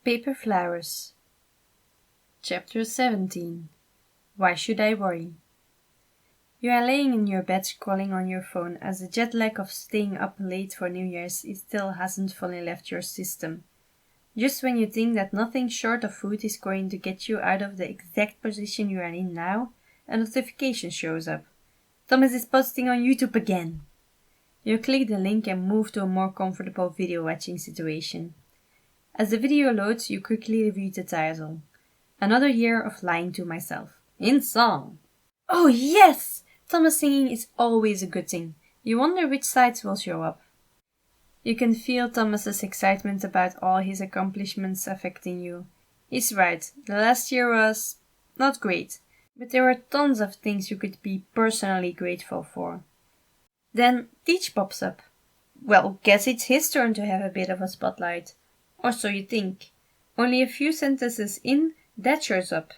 Paper Flowers. Chapter 17. Why should I worry? You are laying in your bed scrolling on your phone as the jet lag of staying up late for New Year's still hasn't fully left your system. Just when you think that nothing short of food is going to get you out of the exact position you are in now, a notification shows up. Thomas is posting on YouTube again. You click the link and move to a more comfortable video watching situation. As the video loads, you quickly read the title. Another year of lying to myself. In song. Oh yes! Thomas singing is always a good thing. You wonder which sides will show up. You can feel Thomas's excitement about all his accomplishments affecting you. He's right, the last year was not great, but there were tons of things you could be personally grateful for. Then Teach pops up. Well, guess it's his turn to have a bit of a spotlight. Or so you think. Only a few sentences in, that shows up.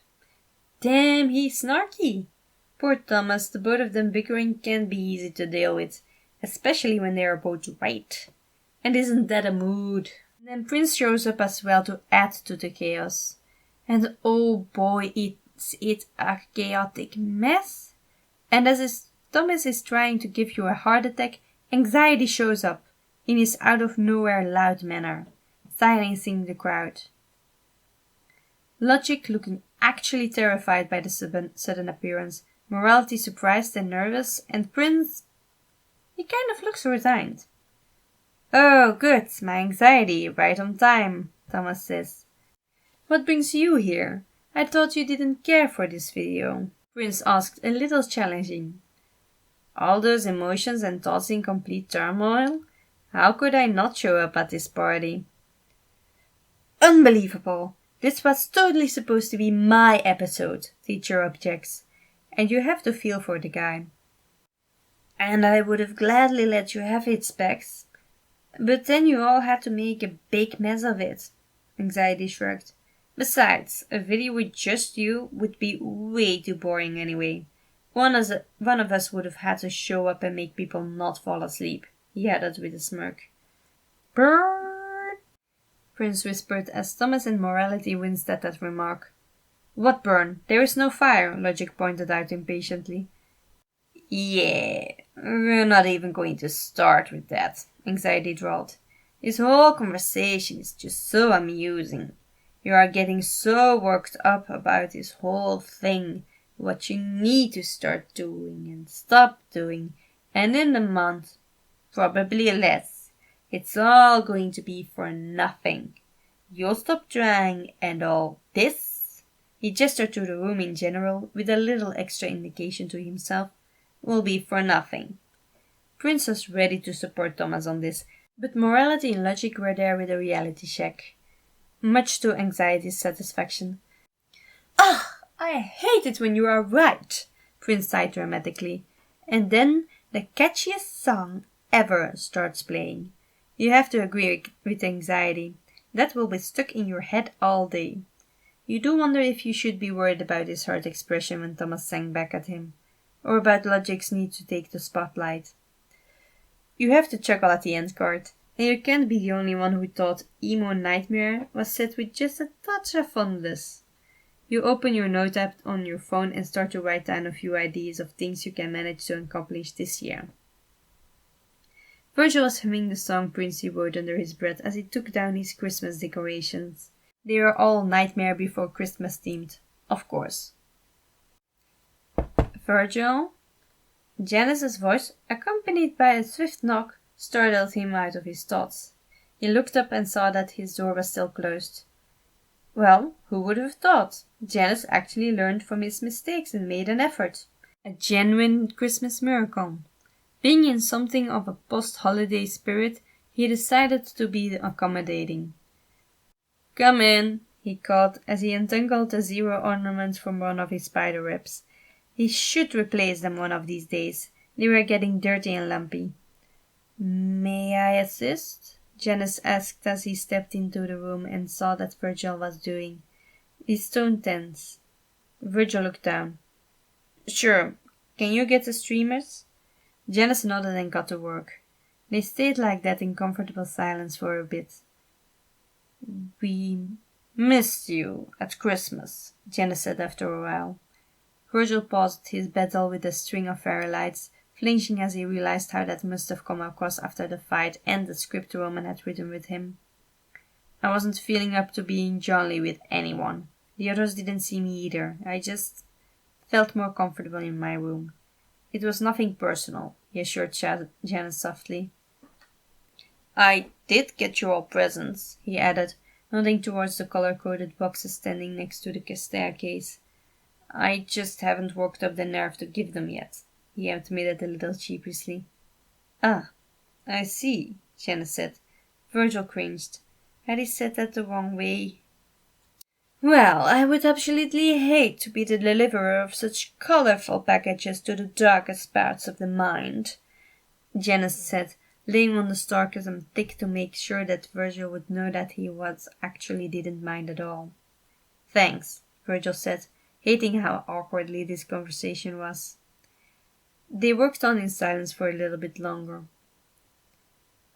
Damn, he's snarky. Poor Thomas, the both of them bickering can't be easy to deal with, especially when they are both right. And isn't that a mood? And then Prince shows up as well to add to the chaos. And oh boy, it's a chaotic mess. And as Thomas is trying to give you a heart attack, anxiety shows up in his out-of-nowhere loud manner, silencing the crowd. Logic looking actually terrified by the sudden appearance, Morality surprised and nervous, and Prince, he kind of looks resigned. Oh, good, my anxiety, right on time, Thomas says. What brings you here? I thought you didn't care for this video, Prince asked, a little challenging. All those emotions and thoughts in complete turmoil? How could I not show up at this party? Unbelievable! This was totally supposed to be my episode, Teacher objects, and you have to feel for the guy. And I would have gladly let you have it, Specs. But then you all had to make a big mess of it, Anxiety shrugged. Besides, a video with just you would be way too boring anyway. One of us would have had to show up and make people not fall asleep, he added with a smirk. Burn! Prince whispered as Thomas and Morality winced at that remark. What burn? There is no fire, Logic pointed out impatiently. Yeah, we're not even going to start with that, Anxiety drawled. This whole conversation is just so amusing. You are getting so worked up about this whole thing, what you need to start doing and stop doing, and in a month, probably less, it's all going to be for nothing. You'll stop trying and all this, he gestured to the room in general with a little extra indication to himself, will be for nothing. Prince was ready to support Thomas on this, but Morality and Logic were there with a reality check. Much to Anxiety's satisfaction. Ah! I hate it when you are right, Prince sighed dramatically. And then the catchiest song ever starts playing. You have to agree with Anxiety. That will be stuck in your head all day. You do wonder if you should be worried about his hurt expression when Thomas sang back at him, or about Logic's need to take the spotlight. You have to chuckle at the end card, and you can't be the only one who thought Emo Nightmare was said with just a touch of fondness. You open your note app on your phone and start to write down a few ideas of things you can manage to accomplish this year. Virgil was humming the song Princey wrote under his breath as he took down his Christmas decorations. They were all Nightmare Before Christmas themed, of course. Virgil? Janice's voice, accompanied by a swift knock, startled him out of his thoughts. He looked up and saw that his door was still closed. Well, who would have thought? Janice actually learned from his mistakes and made an effort. A genuine Christmas miracle. Being in something of a post-holiday spirit, he decided to be accommodating. Come in, he called as he untangled a zero ornament from one of his spider webs. He should replace them one of these days. They were getting dirty and lumpy. May I assist? Janice asked as he stepped into the room and saw that Virgil was doing. His tone tense. Virgil looked down. Sure. Can you get the streamers? Janice nodded and got to work. They stayed like that in comfortable silence for a bit. We Missed you at Christmas, Janice said after a while. Virgil paused his battle with the string of fairy lights, flinching as he realized how that must have come across after the fight and the script Roman had written with him. I wasn't feeling up to being jolly with anyone. The others didn't see me either. I just felt more comfortable in my room. It was nothing personal, he assured Janet softly. I did get you all presents, he added, nodding towards the color-coded boxes standing next to the staircase. I just haven't worked up the nerve to give them yet, he admitted a little sheepishly. Ah, I see, Janet said. Virgil cringed. Had he said that the wrong way? Well, I would absolutely hate to be the deliverer of such colorful packages to the darkest parts of the mind, Janice said, laying on the sarcasm thick to make sure that Virgil would know that he actually didn't mind at all. Thanks, Virgil said, hating how awkwardly this conversation was. They worked on in silence for a little bit longer.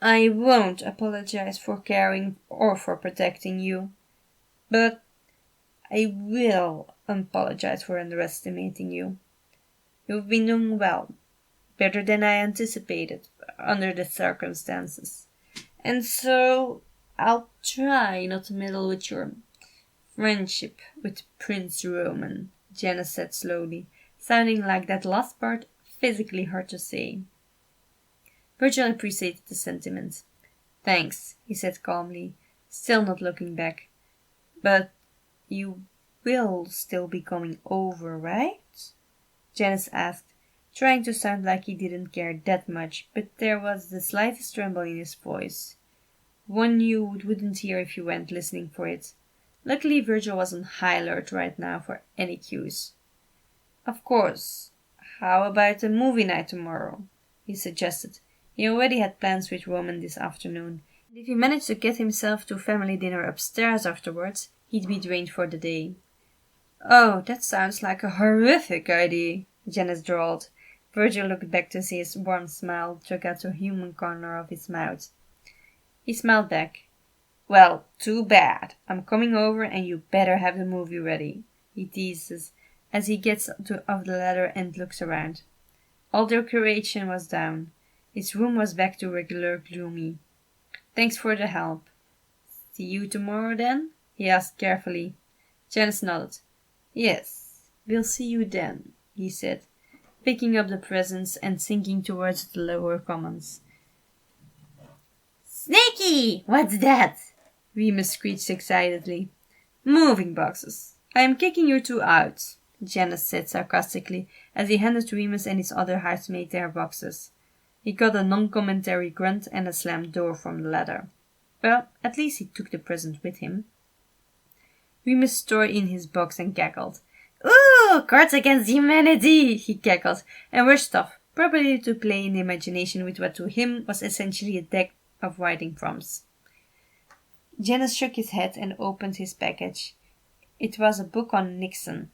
I won't apologize for caring or for protecting you, but I will apologize for underestimating you. You've been doing well, better than I anticipated under the circumstances, and so I'll try not to meddle with your friendship with Prince Roman, Janice said slowly, sounding like that last part physically hard to say. Virgil appreciated the sentiment. Thanks, he said calmly, still not looking back. But you will still be coming over, right? Janice asked, trying to sound like he didn't care that much, but there was the slightest tremble in his voice. One you wouldn't hear if you weren't listening for it. Luckily, Virgil was on high alert right now for any cues. Of course. How about a movie night tomorrow? He suggested. He already had plans with Roman this afternoon, and if he managed to get himself to family dinner upstairs afterwards, he'd be drained for the day. Oh, that sounds like a horrific idea, Janice drawled. Virgil looked back to see his warm smile trick out the human corner of his mouth. He smiled back. Well, too bad. I'm coming over and you better have the movie ready, he teases, as he gets off the ladder and looks around. All decoration was down. His room was back to regular gloomy. Thanks for the help. See you tomorrow then? He asked carefully. Janice nodded. Yes, we'll see you then, he said, picking up the presents and sinking towards the lower commons. Snaky! What's that? Remus screeched excitedly. Moving boxes. I am kicking you two out, Janice said sarcastically as he handed Remus and his other housemaid their boxes. He got a non-commentary grunt and a slammed door from the ladder. Well, at least he took the present with him. Remus tore in his box and cackled. Ooh, Cards Against Humanity, he cackled, and rushed off, probably to play in imagination with what to him was essentially a deck of writing prompts. Janice shook his head and opened his package. It was a book on Nixon.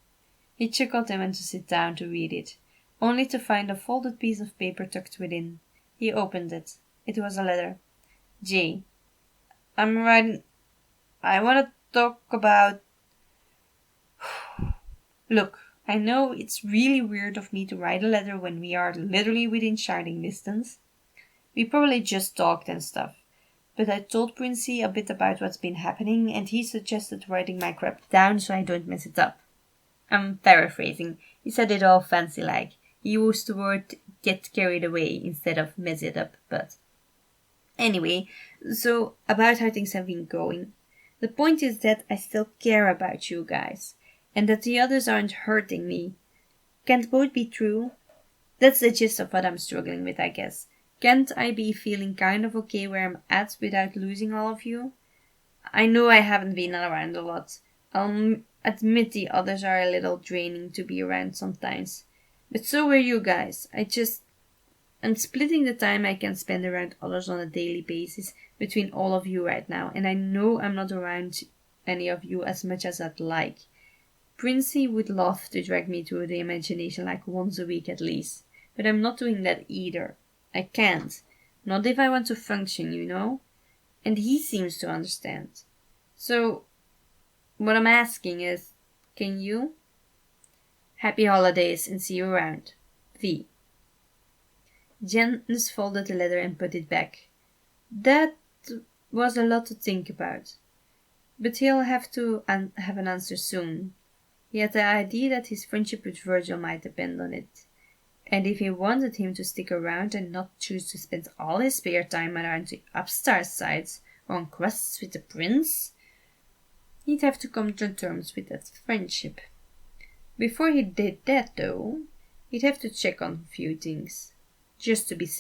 He chuckled and went to sit down to read it, only to find a folded piece of paper tucked within. He opened it. It was a letter. J. I'm writing. I want to talk about. Look, I know it's really weird of me to write a letter when we are literally within shouting distance. We probably just talked and stuff. But I told Princey a bit about what's been happening, and he suggested writing my crap down so I don't mess it up. I'm paraphrasing. He said it all fancy-like. He used the word get carried away instead of mess it up, but... Anyway, so about how things have been going. The point is that I still care about you guys, and that the others aren't hurting me. Can't both be true? That's the gist of what I'm struggling with, I guess. Can't I be feeling kind of okay where I'm at without losing all of you? I know I haven't been around a lot. I'll admit the others are a little draining to be around sometimes. But so are you guys. I'm splitting the time I can spend around others on a daily basis between all of you right now, and I know I'm not around any of you as much as I'd like. Princey would love to drag me to the imagination like once a week at least, but I'm not doing that either. I can't. Not if I want to function, you know? And he seems to understand. So, What I'm asking is, can you? Happy holidays and see you around. V. Janice folded the letter and put it back. That was a lot to think about. But he'll have to have an answer soon. He had the idea that his friendship with Virgil might depend on it. And if he wanted him to stick around and not choose to spend all his spare time around the upstairs sites or on quests with the prince, he'd have to come to terms with that friendship. Before he did that, though, he'd have to check on a few things, just to be safe.